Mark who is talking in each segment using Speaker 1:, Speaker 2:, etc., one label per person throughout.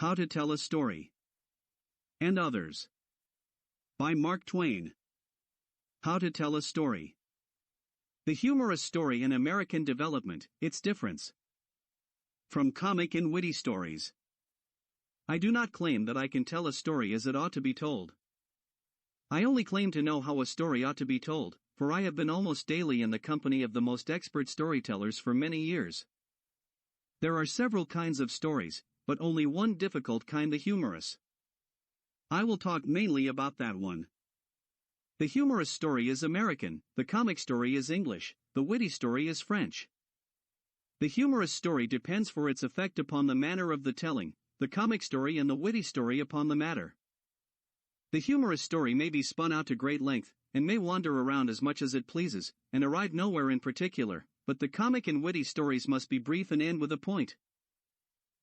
Speaker 1: How to Tell a Story. And Others. By Mark Twain. How to Tell a Story. The humorous story in American development, its difference. From comic and witty stories. I do not claim that I can tell a story as it ought to be told. I only claim to know how a story ought to be told, for I have been almost daily in the company of the most expert storytellers for many years. There are several kinds of stories, but only one difficult kind, the humorous. I will talk mainly about that one. The humorous story is American, the comic story is English, the witty story is French. The humorous story depends for its effect upon the manner of the telling, the comic story and the witty story upon the matter. The humorous story may be spun out to great length, and may wander around as much as it pleases, and arrive nowhere in particular, but the comic and witty stories must be brief and end with a point.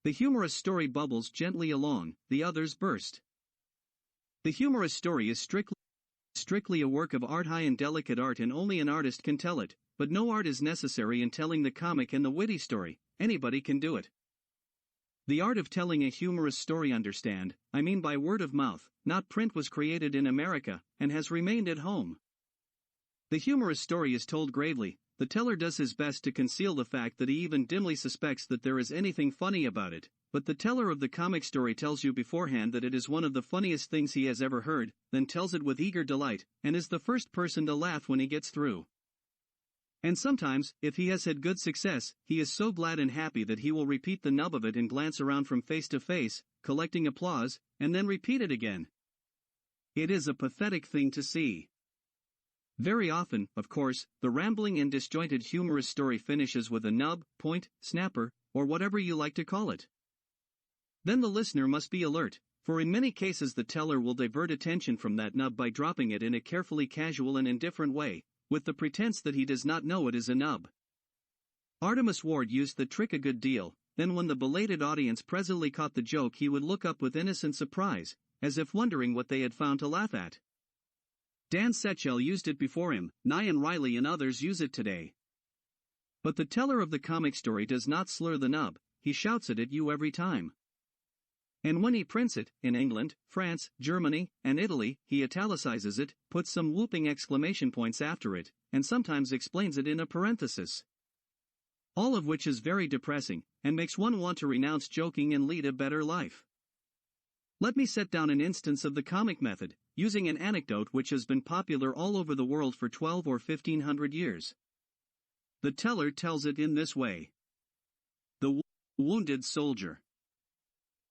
Speaker 1: The humorous story bubbles gently along, the others burst. The humorous story is strictly a work of art, high and delicate art, and only an artist can tell it, but no art is necessary in telling the comic and the witty story, anybody can do it. The art of telling a humorous story, I mean by word of mouth, not print, was created in America, and has remained at home. The humorous story is told gravely. The teller does his best to conceal the fact that he even dimly suspects that there is anything funny about it, but the teller of the comic story tells you beforehand that it is one of the funniest things he has ever heard, then tells it with eager delight, and is the first person to laugh when he gets through. And sometimes, if he has had good success, he is so glad and happy that he will repeat the nub of it and glance around from face to face, collecting applause, and then repeat it again. It is a pathetic thing to see. Very often, of course, the rambling and disjointed humorous story finishes with a nub, point, snapper, or whatever you like to call it. Then the listener must be alert, for in many cases the teller will divert attention from that nub by dropping it in a carefully casual and indifferent way, with the pretense that he does not know it is a nub. Artemus Ward used the trick a good deal. Then when the belated audience presently caught the joke, he would look up with innocent surprise, as if wondering what they had found to laugh at. Dan Setchell used it before him, Nye and Riley and others use it today. But the teller of the comic story does not slur the nub, he shouts it at you every time. And when he prints it, in England, France, Germany, and Italy, he italicizes it, puts some whooping exclamation points after it, and sometimes explains it in a parenthesis. All of which is very depressing, and makes one want to renounce joking and lead a better life. Let me set down an instance of the comic method, using an anecdote which has been popular all over the world for 12 or 1500 years. The teller tells it in this way. The wounded soldier.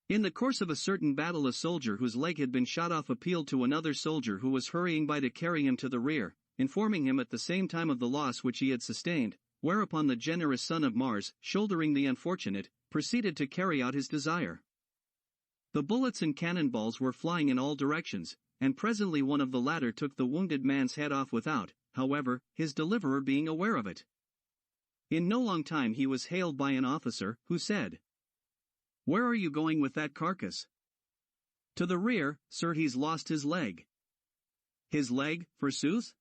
Speaker 1: In the course of a certain battle, a soldier whose leg had been shot off appealed to another soldier who was hurrying by to carry him to the rear, informing him at the same time of the loss which he had sustained, whereupon the generous son of Mars, shouldering the unfortunate, proceeded to carry out his desire. The bullets and cannonballs were flying in all directions, and presently one of the latter took the wounded man's head off without, however, his deliverer being aware of it. In no long time he was hailed by an officer, who said, "Where are you going with that carcass?" "To the rear, sir, he's lost his leg." "His leg, forsooth?"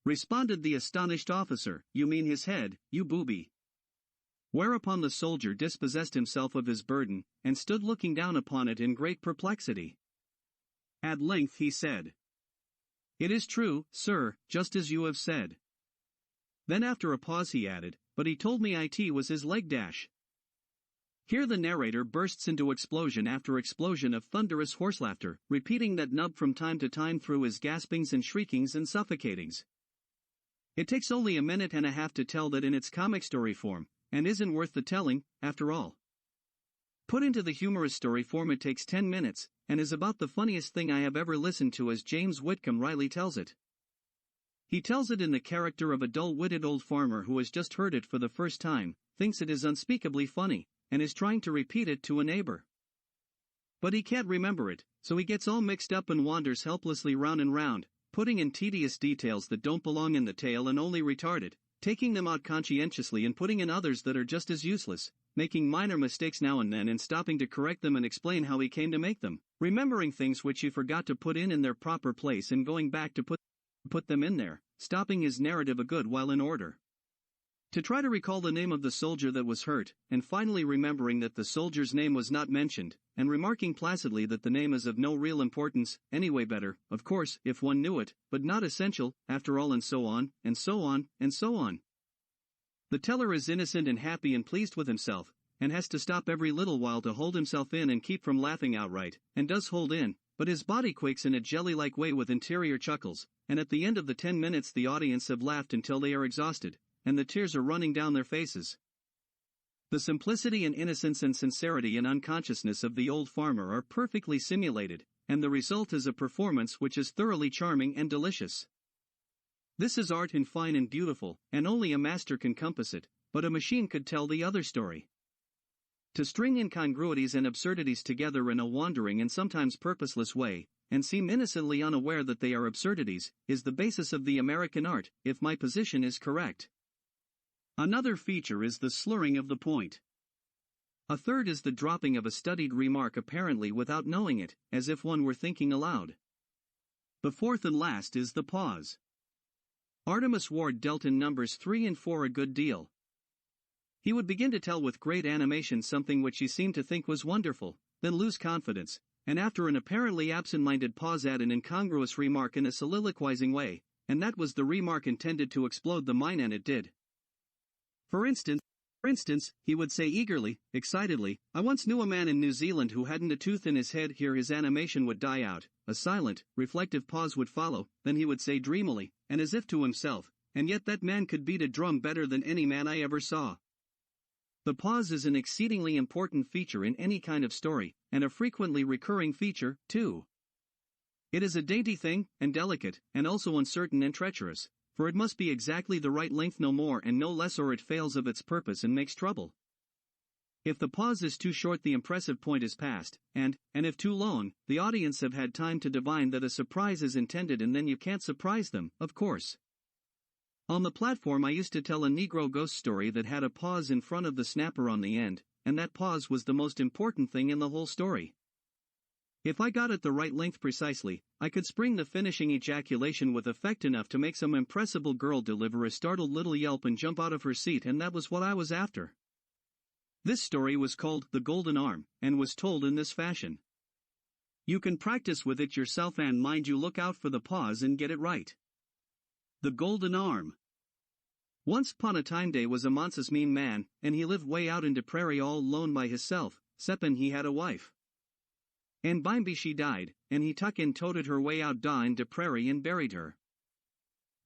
Speaker 1: responded the astonished officer, "You mean his head, you booby." Whereupon the soldier dispossessed himself of his burden, and stood looking down upon it in great perplexity. At length he said, "It is true, sir, just as you have said." Then after a pause he added, "But he told me it was his leg dash." Here the narrator bursts into explosion after explosion of thunderous horse laughter, repeating that nub from time to time through his gaspings and shriekings and suffocatings. It takes only a minute and a half to tell that in its comic story form, and isn't worth the telling, after all. Put into the humorous story form it takes 10 minutes, and is about the funniest thing I have ever listened to, as James Whitcomb Riley tells it. He tells it in the character of a dull-witted old farmer who has just heard it for the first time, thinks it is unspeakably funny, and is trying to repeat it to a neighbor. But he can't remember it, so he gets all mixed up and wanders helplessly round and round, putting in tedious details that don't belong in the tale and only retard it, taking them out conscientiously and putting in others that are just as useless, making minor mistakes now and then and stopping to correct them and explain how he came to make them, remembering things which he forgot to put in their proper place and going back to put them in there, stopping his narrative a good while in order. To try to recall the name of the soldier that was hurt, and finally remembering that the soldier's name was not mentioned, and remarking placidly that the name is of no real importance, anyway better, of course, if one knew it, but not essential, after all, and so on, and so on, and so on. The teller is innocent and happy and pleased with himself, and has to stop every little while to hold himself in and keep from laughing outright, and does hold in, but his body quakes in a jelly-like way with interior chuckles, and at the end of the 10 minutes the audience have laughed until they are exhausted, and the tears are running down their faces. The simplicity and innocence and sincerity and unconsciousness of the old farmer are perfectly simulated, and the result is a performance which is thoroughly charming and delicious. This is art and fine and beautiful, and only a master can compass it, but a machine could tell the other story. To string incongruities and absurdities together in a wandering and sometimes purposeless way, and seem innocently unaware that they are absurdities, is the basis of the American art, if my position is correct. Another feature is the slurring of the point. A third is the dropping of a studied remark apparently without knowing it, as if one were thinking aloud. The fourth and last is the pause. Artemus Ward dealt in numbers 3 and 4 a good deal. He would begin to tell with great animation something which he seemed to think was wonderful, then lose confidence, and after an apparently absent-minded pause add an incongruous remark in a soliloquizing way, and that was the remark intended to explode the mine, and it did. For instance, he would say eagerly, excitedly, "I once knew a man in New Zealand who hadn't a tooth in his head." Here his animation would die out, a silent, reflective pause would follow, then he would say dreamily, and as if to himself, "And yet that man could beat a drum better than any man I ever saw." The pause is an exceedingly important feature in any kind of story, and a frequently recurring feature, too. It is a dainty thing, and delicate, and also uncertain and treacherous, for it must be exactly the right length, no more and no less, or it fails of its purpose and makes trouble. If the pause is too short the impressive point is past, and if too long, the audience have had time to divine that a surprise is intended, and then you can't surprise them, of course. On the platform I used to tell a Negro ghost story that had a pause in front of the snapper on the end, and that pause was the most important thing in the whole story. If I got it the right length precisely, I could spring the finishing ejaculation with effect enough to make some impressible girl deliver a startled little yelp and jump out of her seat, and that was what I was after. This story was called The Golden Arm, and was told in this fashion. You can practice with it yourself, and mind you look out for the pause and get it right. The Golden Arm. Once upon a time day was a monsus mean man, and he lived way out in de prairie all alone by hisself, 'ceppin he had a wife. And bimeby she died, and he tuck and toted her way out da in de prairie and buried her.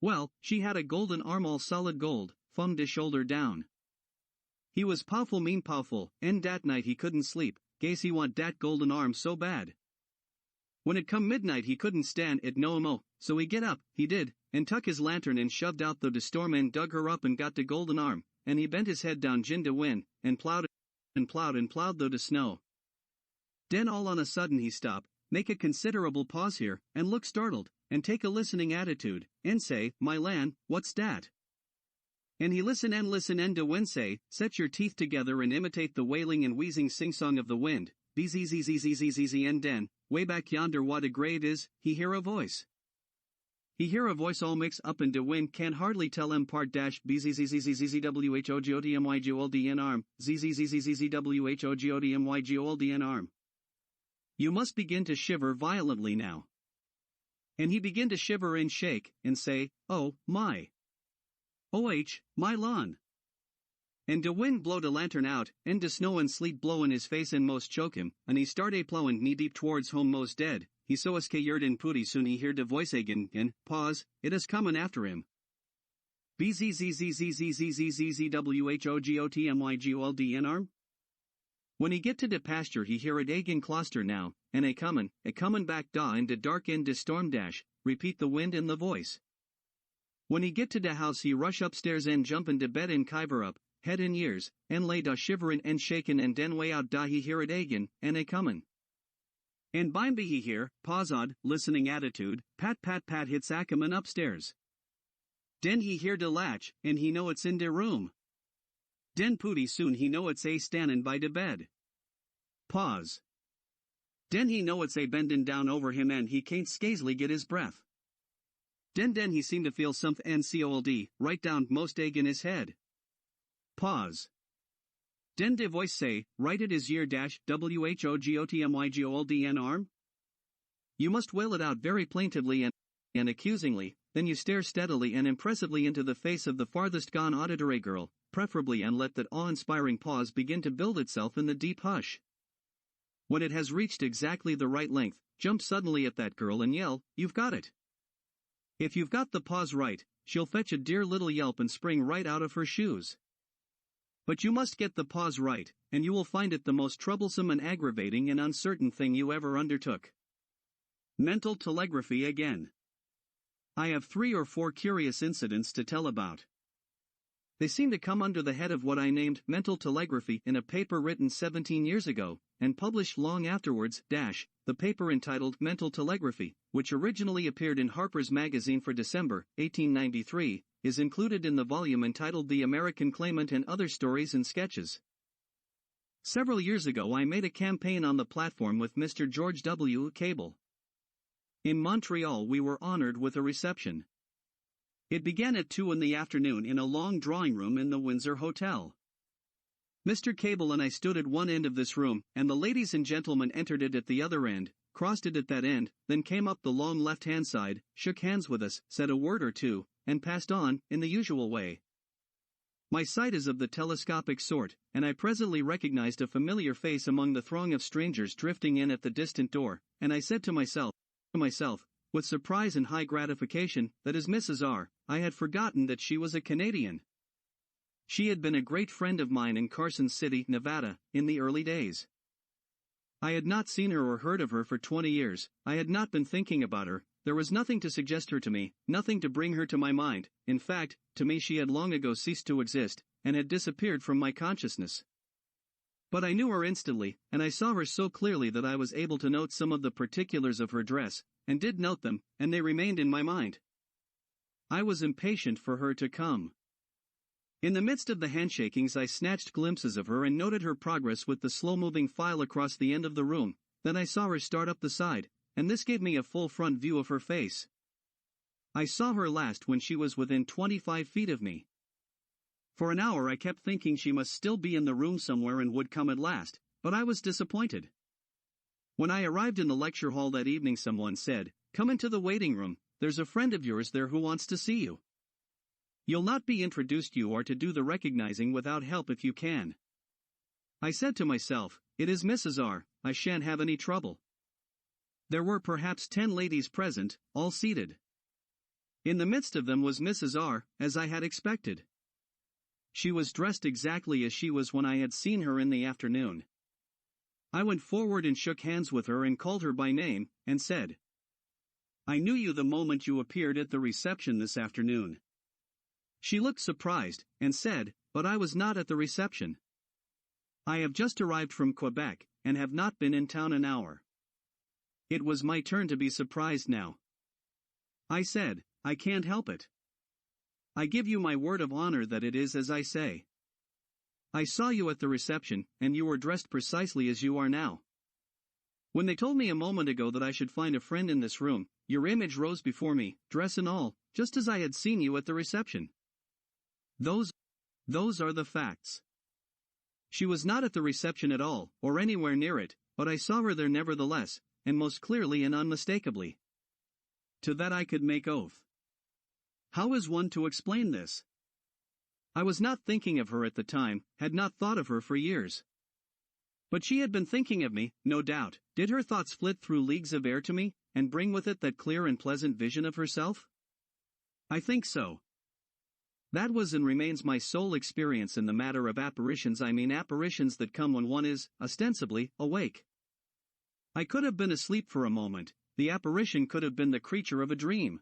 Speaker 1: Well, she had a golden arm all solid gold, from de shoulder down. He was powerful mean powerful, and dat night he couldn't sleep, gaze he want dat golden arm so bad. When it come midnight he couldn't stand it no mo, so he get up, he did, and tuck his lantern and shoved out though de storm and dug her up and got de golden arm, and he bent his head down gin de wind, and plowed though de snow. Den all on a sudden he stop, make a considerable pause here, and look startled, and take a listening attitude, and say, "My lan, what's dat?" And he listen and de wind say, "Set your teeth together and imitate the wailing and wheezing sing-song of the wind, bzzzzzzzzz, and den, way back yonder wha de grave is, he hear a voice. He hear a voice all mixed up in de wind, can't hardly tell em part dash bzzzzzzwhodmygOldn arm, zzzzzzwhodmygOldn arm. You must begin to shiver violently now." And he begin to shiver and shake, and say, "Oh, my. My lawn." And de wind blow de lantern out, and de snow and sleet blow in his face and most choke him, and he start a plowin' knee deep towards home most dead. He so scared and pooty soon he hear de voice again, and, pause, it is comin' after him. bzzzzzzzzzzwhodmygOldn arm? When he get to de pasture he hear it again cluster now, and a comin' back da in de dark in de storm dash, repeat the wind and the voice. When he get to de house he rush upstairs and jump in de bed and kiver up, head in ears, and lay da shiverin' and shakin', and den way out da he hear it again, and a comin'. And bimeby he hear, pause odd, listening attitude, pat pat pat hits Ackerman upstairs. Den he hear de latch, and he know it's in de room. Den pooty soon he know it's a standin' by de bed. Pause. Den he know it's a bendin' down over him, and he can't scasely get his breath. Den he seem to feel something cold, right down most egg in his head. Pause. Den de voice say, write it is year dash WHOGOTMYGOLDN arm? You must wail it out very plaintively and accusingly, then you stare steadily and impressively into the face of the farthest gone auditory girl, preferably, and let that awe-inspiring pause begin to build itself in the deep hush. When it has reached exactly the right length, jump suddenly at that girl and yell, "You've got it!" If you've got the pause right, she'll fetch a dear little yelp and spring right out of her shoes. But you must get the pause right, and you will find it the most troublesome and aggravating and uncertain thing you ever undertook. Mental telegraphy again. I have 3 or 4 curious incidents to tell about. They seem to come under the head of what I named mental telegraphy in a paper written 17 years ago, and published long afterwards, the paper entitled Mental Telegraphy, which originally appeared in Harper's Magazine for December, 1893, is included in the volume entitled The American Claimant and Other Stories and Sketches. Several years ago I made a campaign on the platform with Mr. George W. Cable. In Montreal we were honored with a reception. It began at 2 in the afternoon in a long drawing room in the Windsor Hotel. Mr. Cable and I stood at one end of this room, and the ladies and gentlemen entered it at the other end, crossed it at that end, then came up the long left-hand side, shook hands with us, said a word or two, and passed on, in the usual way. My sight is of the telescopic sort, and I presently recognized a familiar face among the throng of strangers drifting in at the distant door, and I said to myself, with surprise and high gratification, that as Mrs. R., I had forgotten that she was a Canadian. She had been a great friend of mine in Carson City, Nevada, in the early days. I had not seen her or heard of her for 20 years, I had not been thinking about her, there was nothing to suggest her to me, nothing to bring her to my mind, in fact, to me she had long ago ceased to exist, and had disappeared from my consciousness. But I knew her instantly, and I saw her so clearly that I was able to note some of the particulars of her dress, and did note them, and they remained in my mind. I was impatient for her to come. In the midst of the handshakings I snatched glimpses of her and noted her progress with the slow-moving file across the end of the room, then I saw her start up the side, and this gave me a full front view of her face. I saw her last when she was within 25 feet of me. For an hour I kept thinking she must still be in the room somewhere and would come at last, but I was disappointed. When I arrived in the lecture hall that evening someone said, "Come into the waiting room, there's a friend of yours there who wants to see you. You'll not be introduced, you are to do the recognizing without help if you can." I said to myself, it is Mrs. R., I shan't have any trouble. There were perhaps 10 ladies present, all seated. In the midst of them was Mrs. R., as I had expected. She was dressed exactly as she was when I had seen her in the afternoon. I went forward and shook hands with her and called her by name, and said, "I knew you the moment you appeared at the reception this afternoon." She looked surprised, and said, "But I was not at the reception. I have just arrived from Quebec, and have not been in town an hour." It was my turn to be surprised now. I said, "I can't help it. I give you my word of honor that it is as I say. I saw you at the reception, and you were dressed precisely as you are now. When they told me a moment ago that I should find a friend in this room, your image rose before me, dress and all, just as I had seen you at the reception. Those are the facts. She was not at the reception at all, or anywhere near it, but I saw her there nevertheless, and most clearly and unmistakably. To that I could make oath. How is one to explain this? I was not thinking of her at the time, had not thought of her for years. But she had been thinking of me, no doubt. Did her thoughts flit through leagues of air to me, and bring with it that clear and pleasant vision of herself? I think so. That was and remains my sole experience in the matter of apparitions. I mean apparitions that come when one is, ostensibly, awake. I could have been asleep for a moment, the apparition could have been the creature of a dream.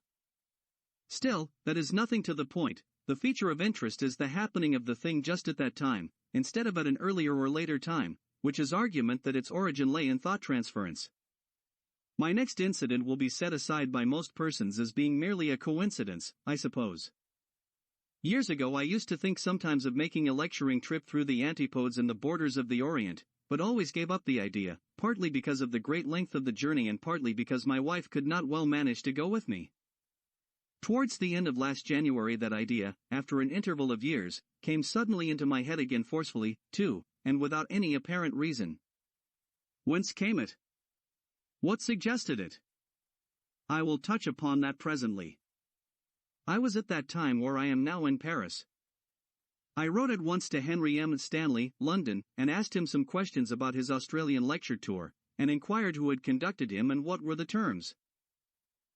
Speaker 1: Still, that is nothing to the point. The feature of interest is the happening of the thing just at that time, instead of at an earlier or later time, which is argument that its origin lay in thought transference. My next incident will be set aside by most persons as being merely a coincidence, I suppose. Years ago I used to think sometimes of making a lecturing trip through the antipodes and the borders of the Orient, but always gave up the idea, partly because of the great length of the journey and partly because my wife could not well manage to go with me. Towards the end of last January that idea, after an interval of years, came suddenly into my head again forcefully, too, and without any apparent reason. Whence came it? What suggested it? I will touch upon that presently. I was at that time where I am now in Paris. I wrote at once to Henry M. Stanley, London, and asked him some questions about his Australian lecture tour, and inquired who had conducted him and what were the terms.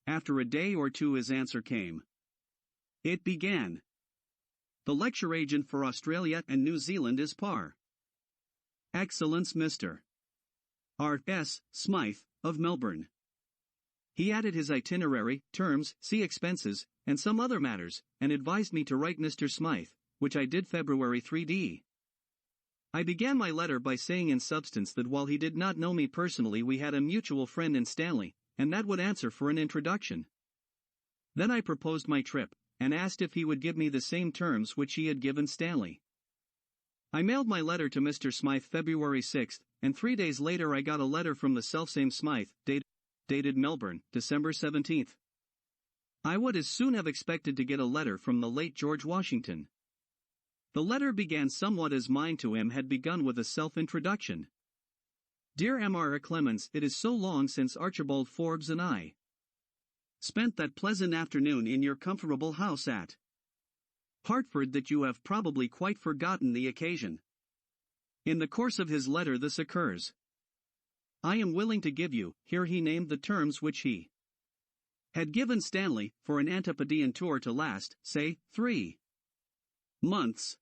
Speaker 1: After a day or two his answer came. It began. The lecture agent for Australia and New Zealand is Par. Excellence Mr. R. S. Smythe, of Melbourne. He added his itinerary, terms, sea expenses, and some other matters, and advised me to write Mr. Smythe, which I did February 3d. I began my letter by saying in substance that while he did not know me personally we had a mutual friend in Stanley, and that would answer for an introduction. Then I proposed my trip, and asked if he would give me the same terms which he had given Stanley. I mailed my letter to Mr. Smythe February 6, and 3 days later I got a letter from the selfsame Smythe, dated Melbourne, December 17. I would as soon have expected to get a letter from the late George Washington. The letter began somewhat as mine to him had begun, with a self-introduction. Dear M.R. Clemens, it is so long since Archibald Forbes and I spent that pleasant afternoon in your comfortable house at Hartford that you have probably quite forgotten the occasion. In the course of his letter this occurs. I am willing to give you, here he named the terms which he had given Stanley, for an Antipodean tour to last, say, 3 months.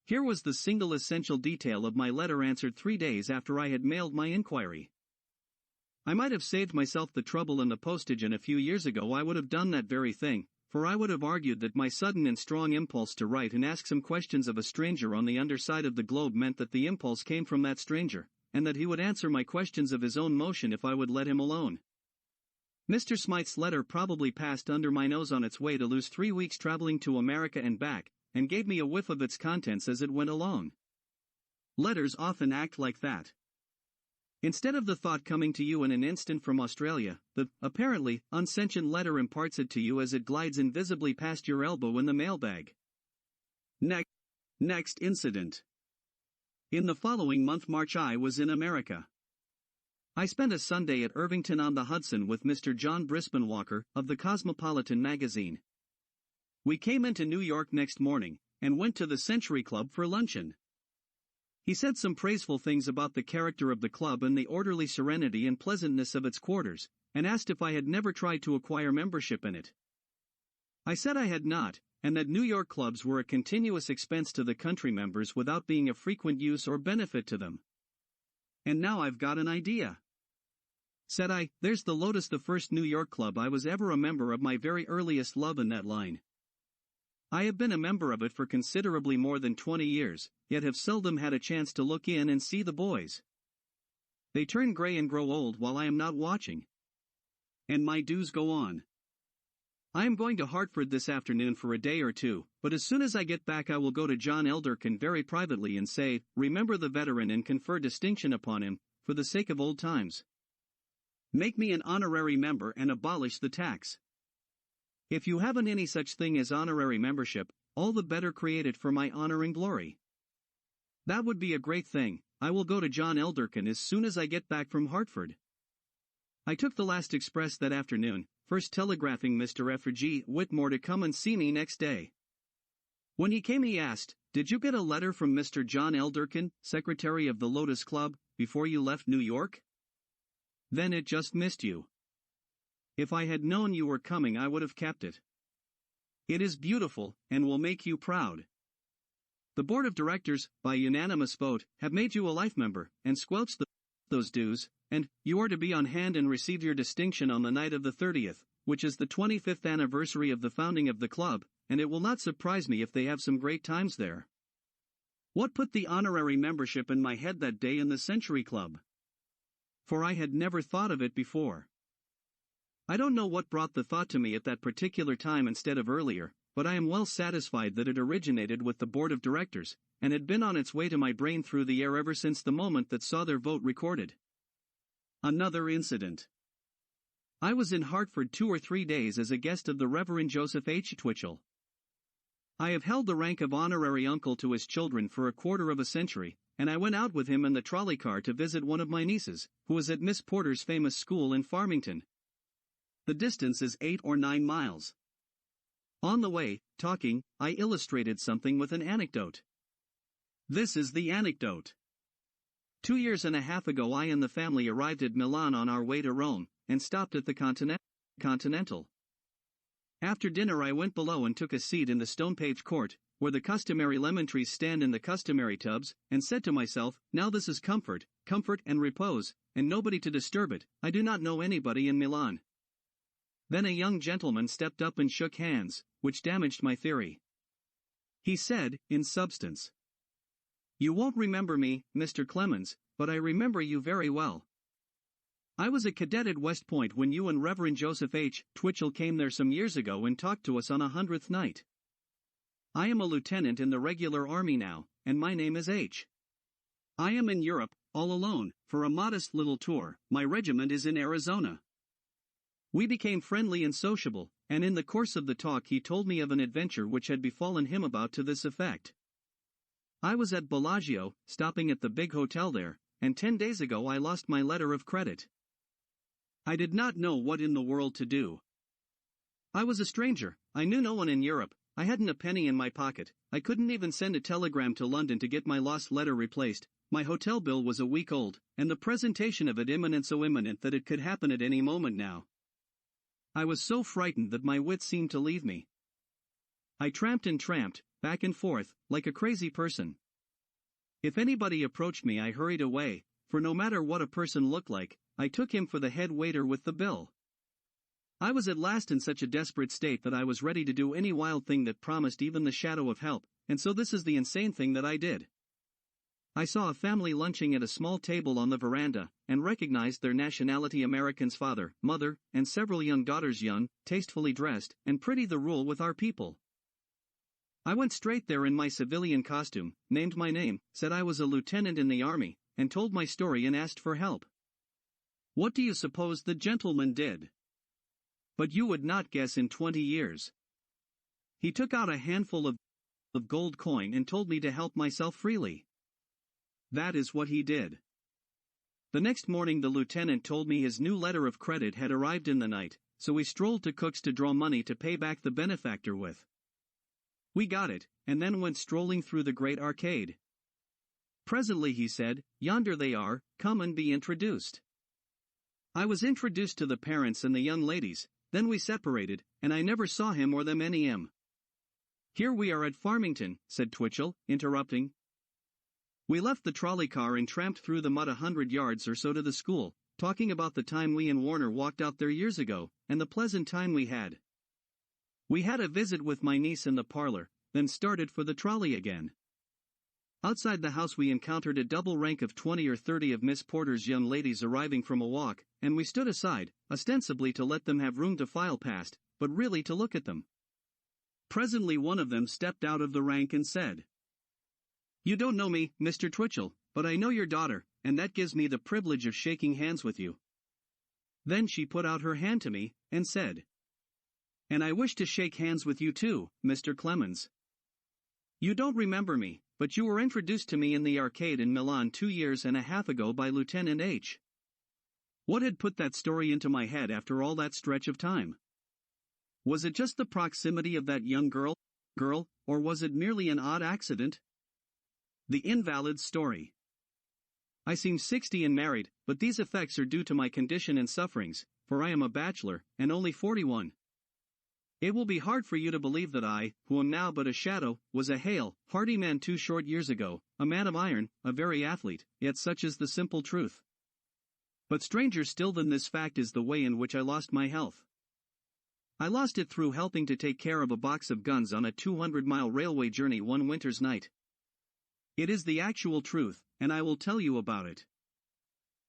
Speaker 1: Here was the single essential detail of my letter answered 3 days after I had mailed my inquiry. I might have saved myself the trouble and the postage, and a few years ago I would have done that very thing, for I would have argued that my sudden and strong impulse to write and ask some questions of a stranger on the underside of the globe meant that the impulse came from that stranger, and that he would answer my questions of his own motion if I would let him alone. Mr. Smythe's letter probably passed under my nose on its way to lose 3 weeks traveling to America and back, and gave me a whiff of its contents as it went along. Letters often act like that. Instead of the thought coming to you in an instant from Australia, the, apparently, unsentient letter imparts it to you as it glides invisibly past your elbow in the mailbag. Next incident. In the following month, March, I was in America. I spent a Sunday at Irvington-on-the-Hudson with Mr. John Brisbane Walker, of the Cosmopolitan magazine. We came into New York next morning, and went to the Century Club for luncheon. He said some praiseful things about the character of the club and the orderly serenity and pleasantness of its quarters, and asked if I had never tried to acquire membership in it. I said I had not, and that New York clubs were a continuous expense to the country members without being of frequent use or benefit to them. And now I've got an idea. Said I, there's the Lotus, the first New York club I was ever a member of, my very earliest love in that line. I have been a member of it for considerably more than 20 years, yet have seldom had a chance to look in and see the boys. They turn gray and grow old while I am not watching. And my dues go on. I am going to Hartford this afternoon for a day or two, but as soon as I get back I will go to John Elderkin very privately and say, remember the veteran and confer distinction upon him, for the sake of old times. Make me an honorary member and abolish the tax. If you haven't any such thing as honorary membership, all the better, create it for my honor and glory. That would be a great thing. I will go to John Elderkin as soon as I get back from Hartford. I took the last express that afternoon, first telegraphing Mr. F.G. Whitmore to come and see me next day. When he came he asked, did you get a letter from Mr. John Elderkin, secretary of the Lotus Club, before you left New York? Then it just missed you. If I had known you were coming I would have kept it. It is beautiful, and will make you proud. The board of directors, by unanimous vote, have made you a life member, and squelched those dues, and you are to be on hand and receive your distinction on the night of the 30th, which is the 25th anniversary of the founding of the club, and it will not surprise me if they have some great times there. What put the honorary membership in my head that day in the Century Club? For I had never thought of it before. I don't know what brought the thought to me at that particular time instead of earlier, but I am well satisfied that it originated with the board of directors, and had been on its way to my brain through the air ever since the moment that saw their vote recorded. Another incident. I was in Hartford 2 or 3 days as a guest of the Reverend Joseph H. Twitchell. I have held the rank of honorary uncle to his children for a quarter of a century, and I went out with him in the trolley car to visit one of my nieces, who was at Miss Porter's famous school in Farmington. The distance is 8 or 9 miles. On the way, talking, I illustrated something with an anecdote. This is the anecdote. 2 years and a half ago I and the family arrived at Milan on our way to Rome, and stopped at the Continental. After dinner I went below and took a seat in the stone-paved court, where the customary lemon trees stand in the customary tubs, and said to myself, now this is comfort and repose, and nobody to disturb it. I do not know anybody in Milan. Then a young gentleman stepped up and shook hands, which damaged my theory. He said, in substance, "You won't remember me, Mr. Clemens, but I remember you very well. I was a cadet at West Point when you and Reverend Joseph H. Twitchell came there some years ago and talked to us on 100th night. I am a lieutenant in the regular army now, and my name is H. I am in Europe, all alone, for a modest little tour. My regiment is in Arizona." We became friendly and sociable, and in the course of the talk he told me of an adventure which had befallen him about to this effect. I was at Bellagio, stopping at the big hotel there, and 10 days ago I lost my letter of credit. I did not know what in the world to do. I was a stranger, I knew no one in Europe, I hadn't a penny in my pocket, I couldn't even send a telegram to London to get my lost letter replaced. My hotel bill was a week old, and the presentation of it so imminent that it could happen at any moment now. I was so frightened that my wits seemed to leave me. I tramped and tramped, back and forth, like a crazy person. If anybody approached me I hurried away, for no matter what a person looked like, I took him for the head waiter with the bill. I was at last in such a desperate state that I was ready to do any wild thing that promised even the shadow of help, and so this is the insane thing that I did. I saw a family lunching at a small table on the veranda, and recognized their nationality Americans: father, mother, and several young daughters, young, tastefully dressed, and pretty, the rule with our people. I went straight there in my civilian costume, named my name, said I was a lieutenant in the army, and told my story and asked for help. What do you suppose the gentleman did? But you would not guess in 20 years. He took out a handful of gold coin and told me to help myself freely. That is what he did. The next morning the lieutenant told me his new letter of credit had arrived in the night, so we strolled to Cook's to draw money to pay back the benefactor with. We got it, and then went strolling through the great arcade. Presently he said, "Yonder they are, come and be introduced." I was introduced to the parents and the young ladies, then we separated, and I never saw him or them any. "Here we are at Farmington," said Twitchell, interrupting. We left the trolley car and tramped through the mud 100 yards or so to the school, talking about the time we and Warner walked out there years ago, and the pleasant time we had. We had a visit with my niece in the parlor, then started for the trolley again. Outside the house we encountered a double rank of 20 or 30 of Miss Porter's young ladies arriving from a walk, and we stood aside, ostensibly to let them have room to file past, but really to look at them. Presently one of them stepped out of the rank and said, "You don't know me, Mr. Twitchell, but I know your daughter, and that gives me the privilege of shaking hands with you." Then she put out her hand to me, and said, "And I wish to shake hands with you too, Mr. Clemens. You don't remember me, but you were introduced to me in the arcade in Milan 2 years and a half ago by Lieutenant H. What had put that story into my head after all that stretch of time? Was it just the proximity of that young girl, or was it merely an odd accident? The invalid story. I seem 60 and married, but these effects are due to my condition and sufferings, for I am a bachelor, and only 41. It will be hard for you to believe that I, who am now but a shadow, was a hale, hearty man 2 short years ago, a man of iron, a very athlete, yet such is the simple truth. But stranger still than this fact is the way in which I lost my health. I lost it through helping to take care of a box of guns on a 200-mile railway journey one winter's night. It is the actual truth, and I will tell you about it.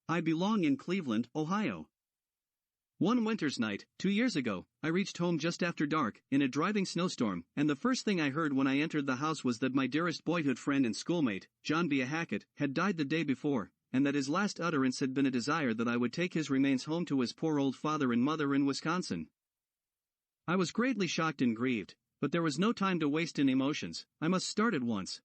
Speaker 1: I belong in Cleveland, Ohio. One winter's night, 2 years ago, I reached home just after dark, in a driving snowstorm, and the first thing I heard when I entered the house was that my dearest boyhood friend and schoolmate, John B. Hackett, had died the day before, and that his last utterance had been a desire that I would take his remains home to his poor old father and mother in Wisconsin. I was greatly shocked and grieved, but there was no time to waste in emotions. I must start at once.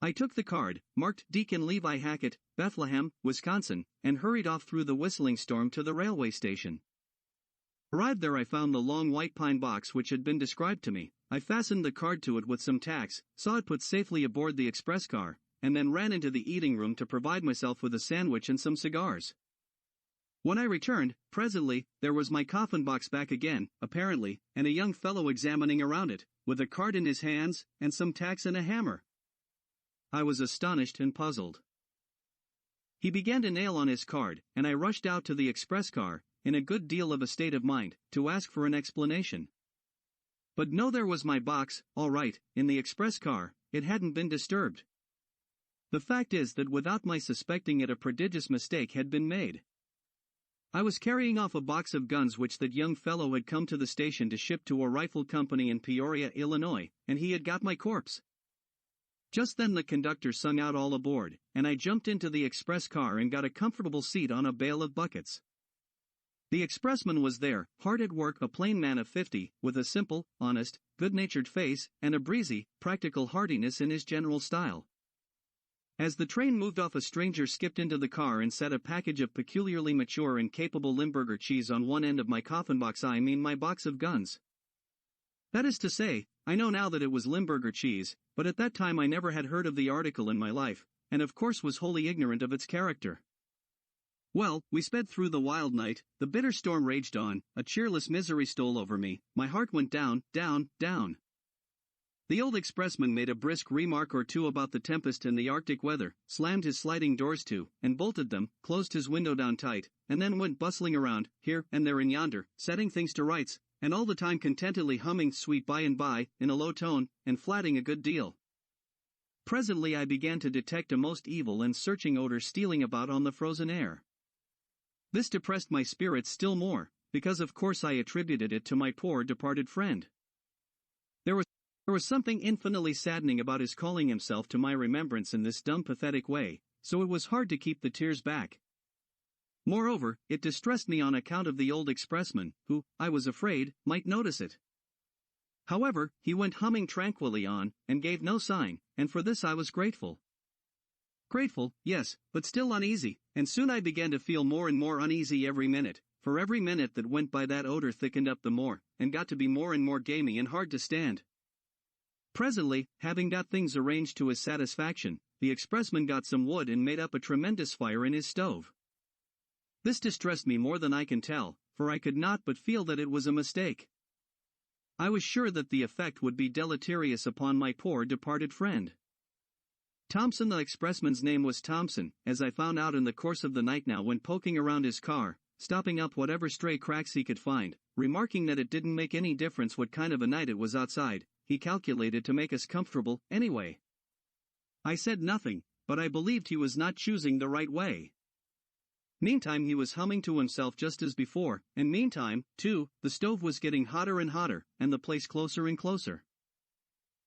Speaker 1: I took the card, marked Deacon Levi Hackett, Bethlehem, Wisconsin, and hurried off through the whistling storm to the railway station. Arrived there, I found the long white pine box which had been described to me. I fastened the card to it with some tacks, saw it put safely aboard the express car, and then ran into the eating room to provide myself with a sandwich and some cigars. When I returned, presently, there was my coffin box back again, apparently, and a young fellow examining around it, with a card in his hands, and some tacks and a hammer. I was astonished and puzzled. He began to nail on his card, and I rushed out to the express car, in a good deal of a state of mind, to ask for an explanation. But no, there was my box, all right, in the express car. It hadn't been disturbed. The fact is that without my suspecting it, a prodigious mistake had been made. I was carrying off a box of guns which that young fellow had come to the station to ship to a rifle company in Peoria, Illinois, and he had got my corpse. Just then the conductor sung out all aboard, and I jumped into the express car and got a comfortable seat on a bale of buckets. The expressman was there, hard at work, a plain man of 50, with a simple, honest, good-natured face, and a breezy, practical heartiness in his general style. As the train moved off, a stranger skipped into the car and set a package of peculiarly mature and capable Limburger cheese on one end of my coffin box, I mean my box of guns. That is to say, I know now that it was Limburger cheese, but at that time I never had heard of the article in my life, and of course was wholly ignorant of its character. Well, we sped through the wild night, the bitter storm raged on, a cheerless misery stole over me, my heart went down, down, down. The old expressman made a brisk remark or two about the tempest and the Arctic weather, slammed his sliding doors to, and bolted them, closed his window down tight, and then went bustling around, here and there and yonder, setting things to rights, and all the time contentedly humming Sweet By and By, in a low tone, and flatting a good deal. Presently I began to detect a most evil and searching odor stealing about on the frozen air. This depressed my spirits still more, because of course I attributed it to my poor departed friend. There was something infinitely saddening about his calling himself to my remembrance in this dumb, pathetic way, so it was hard to keep the tears back. Moreover, it distressed me on account of the old expressman, who, I was afraid, might notice it. However, he went humming tranquilly on, and gave no sign, and for this I was grateful. Grateful, yes, but still uneasy, and soon I began to feel more and more uneasy every minute, for every minute that went by that odor thickened up the more, and got to be more and more gamey and hard to stand. Presently, having got things arranged to his satisfaction, the expressman got some wood and made up a tremendous fire in his stove. This distressed me more than I can tell, for I could not but feel that it was a mistake. I was sure that the effect would be deleterious upon my poor departed friend. Thompson, the expressman's name was Thompson, as I found out in the course of the night now when poking around his car, stopping up whatever stray cracks he could find, remarking that it didn't make any difference what kind of a night it was outside, he calculated to make us comfortable, anyway. I said nothing, but I believed he was not choosing the right way. Meantime he was humming to himself just as before, and meantime, too, the stove was getting hotter and hotter, and the place closer and closer.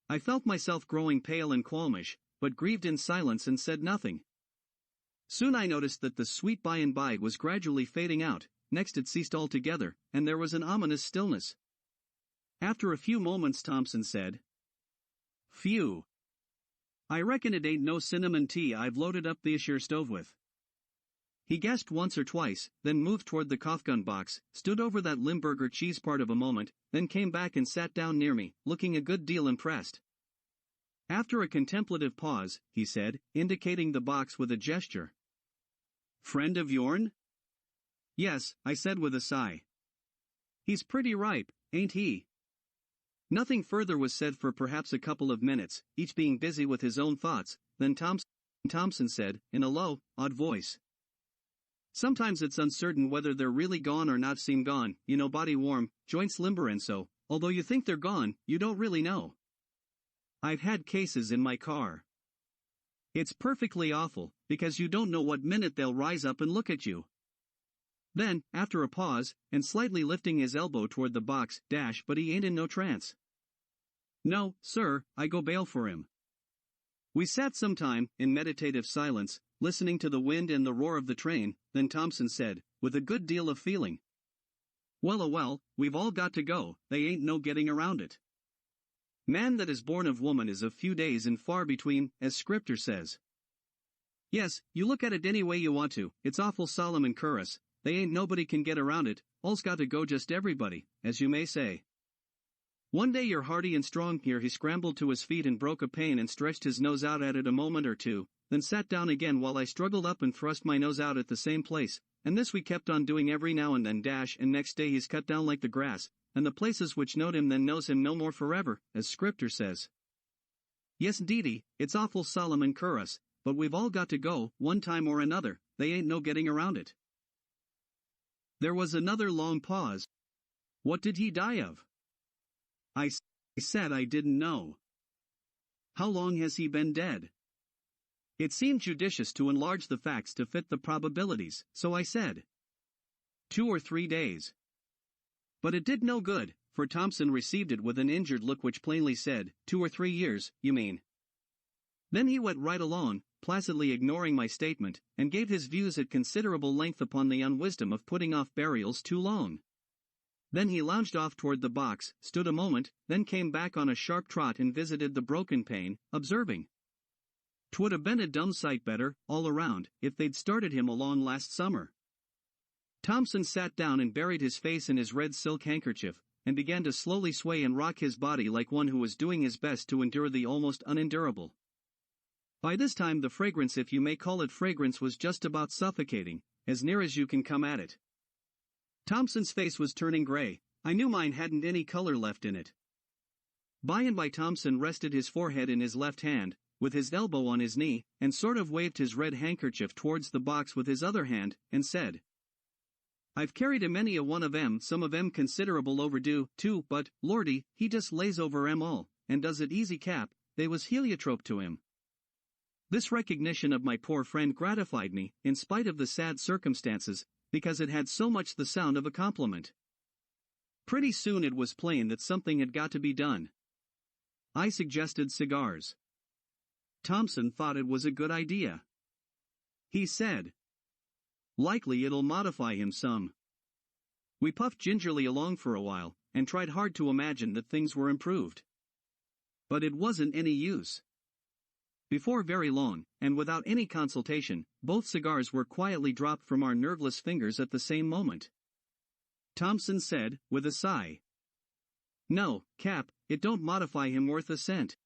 Speaker 1: I felt myself growing pale and qualmish, but grieved in silence and said nothing. Soon I noticed that the Sweet By and By was gradually fading out, next it ceased altogether, and there was an ominous stillness. After a few moments Thompson said, "Phew. I reckon it ain't no cinnamon tea I've loaded up this here stove with." He gasped once or twice, then moved toward the coffin box, stood over that Limburger cheese part of a moment, then came back and sat down near me, looking a good deal impressed. After a contemplative pause, he said, indicating the box with a gesture, "Friend of yourn?" "Yes," I said with a sigh. "He's pretty ripe, ain't he?" Nothing further was said for perhaps a couple of minutes, each being busy with his own thoughts, then Thompson said, in a low, odd voice, "Sometimes it's uncertain whether they're really gone or not. Seem gone, you know, body warm, joints limber and so, although you think they're gone, you don't really know. I've had cases in my car. It's perfectly awful, because you don't know what minute they'll rise up and look at you." Then, after a pause, and slightly lifting his elbow toward the box, but he ain't in no trance. "No, sir, I go bail for him." We sat some time, in meditative silence, listening to the wind and the roar of the train. Then Thompson said, with a good deal of feeling, well, we've all got to go, they ain't no getting around it. Man that is born of woman is of few days and far between, as Scripture says. Yes, you look at it any way you want to, it's awful solemn and curous, they ain't nobody can get around it, all's got to go just everybody, as you may say. One day you're hearty and strong here. He scrambled to his feet and broke a pane and stretched his nose out at it a moment or two, then sat down again while I struggled up and thrust my nose out at the same place, and this we kept on doing every now and then. And next day he's cut down like the grass, and the places which knowed him then knows him no more forever, as Scripture says. Yes, indeedy, it's awful solemn and curous, but we've all got to go, one time or another, they ain't no getting around it. There was another long pause. What did he die of? I said I didn't know. How long has he been dead? It seemed judicious to enlarge the facts to fit the probabilities, so I said 2 or 3 days. But it did no good, for Thompson received it with an injured look which plainly said, 2 or 3 years, you mean. Then he went right along, placidly ignoring my statement, and gave his views at considerable length upon the unwisdom of putting off burials too long. Then he lounged off toward the box, stood a moment, then came back on a sharp trot and visited the broken pane, observing, "'Twould have been a dumb sight better, all around, if they'd started him along last summer." Thompson sat down and buried his face in his red silk handkerchief, and began to slowly sway and rock his body like one who was doing his best to endure the almost unendurable. By this time the fragrance, if you may call it fragrance, was just about suffocating, as near as you can come at it. Thompson's face was turning gray. I knew mine hadn't any color left in it. By and by Thompson rested his forehead in his left hand, with his elbow on his knee, and sort of waved his red handkerchief towards the box with his other hand, and said, "I've carried a many a one of 'em, some of 'em considerable overdue, too, but, lordy, he just lays over 'em all, and does it easy cap, they was heliotrope to him." This recognition of my poor friend gratified me, in spite of the sad circumstances, because it had so much the sound of a compliment. Pretty soon it was plain that something had got to be done. I suggested cigars. Thompson thought it was a good idea. He said, "Likely it'll modify him some." We puffed gingerly along for a while, and tried hard to imagine that things were improved. But it wasn't any use. Before very long, and without any consultation, both cigars were quietly dropped from our nerveless fingers at the same moment. Thompson said, with a sigh, "No, Cap, it don't modify him worth a cent.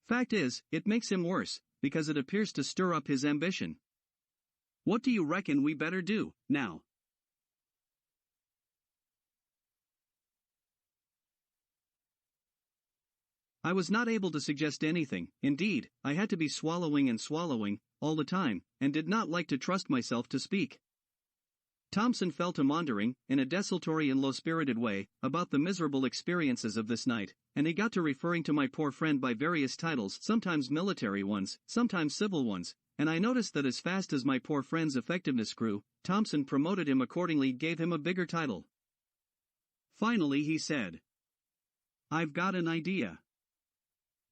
Speaker 1: Fact is, it makes him worse, because it appears to stir up his ambition. What do you reckon we better do, now?" I was not able to suggest anything. Indeed, I had to be swallowing and swallowing, all the time, and did not like to trust myself to speak. Thompson fell to maundering, in a desultory and low-spirited way, about the miserable experiences of this night, and he got to referring to my poor friend by various titles, sometimes military ones, sometimes civil ones, and I noticed that as fast as my poor friend's effectiveness grew, Thompson promoted him accordingly, gave him a bigger title. Finally he said, "I've got an idea.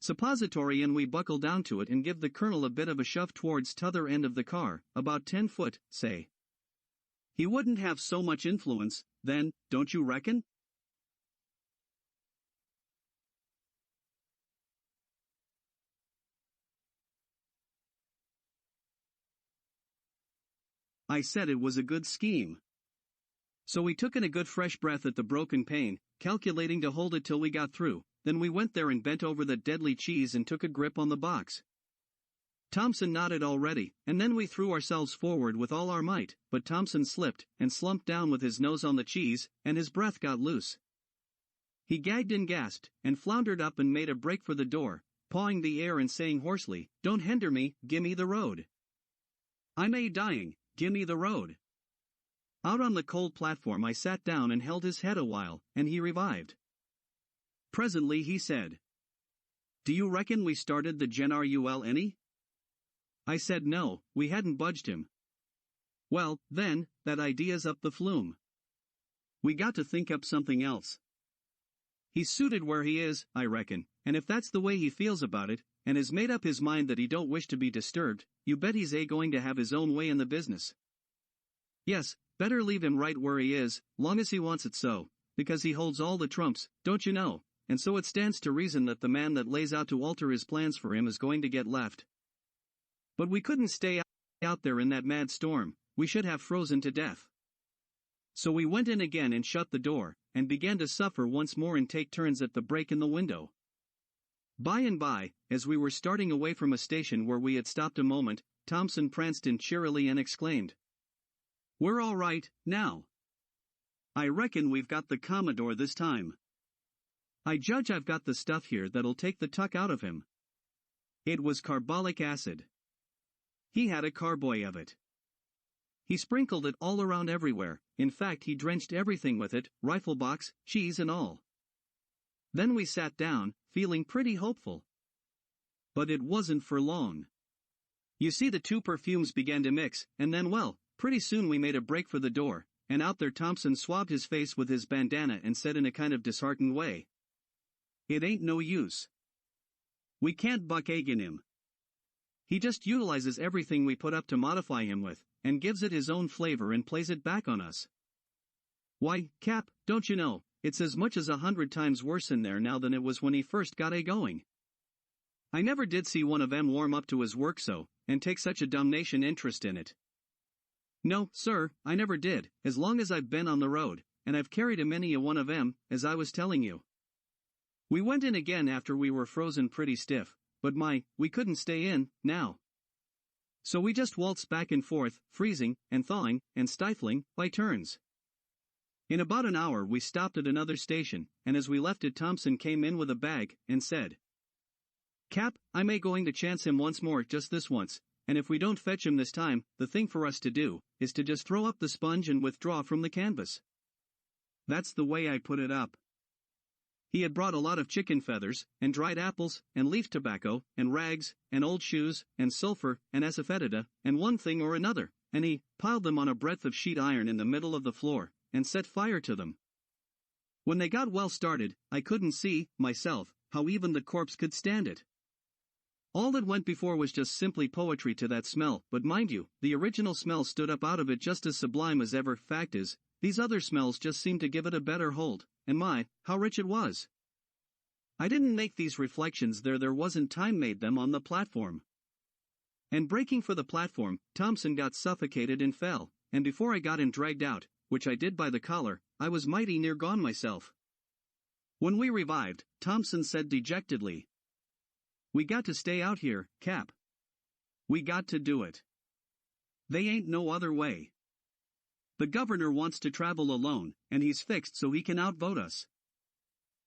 Speaker 1: Suppository, and we buckle down to it and give the colonel a bit of a shove towards t'other end of the car, about 10 foot, say. He wouldn't have so much influence, then, don't you reckon?" I said it was a good scheme. So we took in a good fresh breath at the broken pane, calculating to hold it till we got through. Then we went there and bent over that deadly cheese and took a grip on the box. Thompson nodded already, and then we threw ourselves forward with all our might, but Thompson slipped, and slumped down with his nose on the cheese, and his breath got loose. He gagged and gasped, and floundered up and made a break for the door, pawing the air and saying hoarsely, "Don't hinder me, gimme the road. I'm dying, gimme the road." Out on the cold platform I sat down and held his head a while, and he revived. Presently he said, "Do you reckon we started the General any?" I said no, we hadn't budged him. "Well, then, that idea's up the flume. We got to think up something else. He's suited where he is, I reckon, and if that's the way he feels about it, and has made up his mind that he don't wish to be disturbed, you bet he's going to have his own way in the business. Yes, better leave him right where he is, long as he wants it so, because he holds all the trumps, don't you know, and so it stands to reason that the man that lays out to alter his plans for him is going to get left. But we couldn't stay out there in that mad storm, we should have frozen to death. So we went in again and shut the door, and began to suffer once more and take turns at the break in the window. By and by, as we were starting away from a station where we had stopped a moment, Thompson pranced in cheerily and exclaimed, "We're all right, now. I reckon we've got the Commodore this time. I judge I've got the stuff here that'll take the tuck out of him." It was carbolic acid. He had a carboy of it. He sprinkled it all around everywhere, in fact he drenched everything with it, rifle box, cheese and all. Then we sat down, feeling pretty hopeful. But it wasn't for long. You see, the two perfumes began to mix, and then well, pretty soon we made a break for the door, and out there Thompson swabbed his face with his bandana and said in a kind of disheartened way, "It ain't no use. We can't buck egg in him. He just utilizes everything we put up to modify him with, and gives it his own flavor and plays it back on us. Why, Cap, don't you know, it's as much as 100 times worse in there now than it was when he first got going. I never did see one of 'em warm up to his work so, and take such a damnation interest in it. No, sir, I never did, as long as I've been on the road, and I've carried a many a one of 'em, as I was telling you. We went in again after we were frozen pretty stiff, but we couldn't stay in, now. So we just waltzed back and forth, freezing, and thawing, and stifling, by turns. In about an hour we stopped at another station, and as we left it Thompson came in with a bag, and said, "Cap, I'm going to chance him once more, just this once, and if we don't fetch him this time, the thing for us to do, is to just throw up the sponge and withdraw from the canvas." That's the way I put it up. He had brought a lot of chicken feathers, and dried apples, and leaf tobacco, and rags, and old shoes, and sulfur, and asafoetida, and one thing or another, and he piled them on a breadth of sheet iron in the middle of the floor, and set fire to them. When they got well started, I couldn't see, myself, how even the corpse could stand it. All that went before was just simply poetry to that smell, but mind you, the original smell stood up out of it just as sublime as ever. Fact is, these other smells just seemed to give it a better hold, and how rich it was. I didn't make these reflections there wasn't time made them on the platform. And breaking for the platform, Thompson got suffocated and fell, and before I got him dragged out, which I did by the collar, I was mighty near gone myself. When we revived, Thompson said dejectedly, "We got to stay out here, Cap. We got to do it. They ain't no other way. The governor wants to travel alone, and he's fixed so he can outvote us."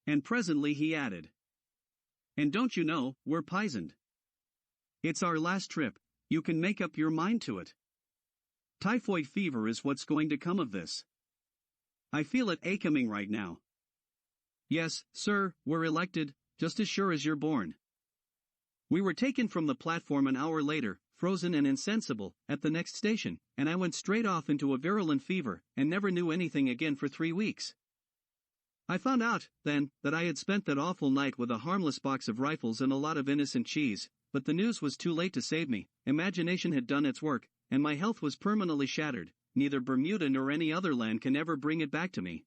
Speaker 1: And presently he added, "And don't you know, we're pisoned. It's our last trip, you can make up your mind to it. Typhoid fever is what's going to come of this. I feel it coming right now. Yes, sir, we're elected, just as sure as you're born." We were taken from the platform an hour later, frozen and insensible, at the next station, and I went straight off into a virulent fever, and never knew anything again for 3 weeks. I found out, then, that I had spent that awful night with a harmless box of rifles and a lot of innocent cheese, but the news was too late to save me. Imagination had done its work, and my health was permanently shattered. Neither Bermuda nor any other land can ever bring it back to me.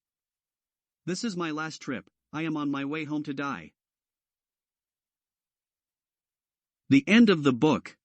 Speaker 1: This is my last trip. I am on my way home to die. The end of the book.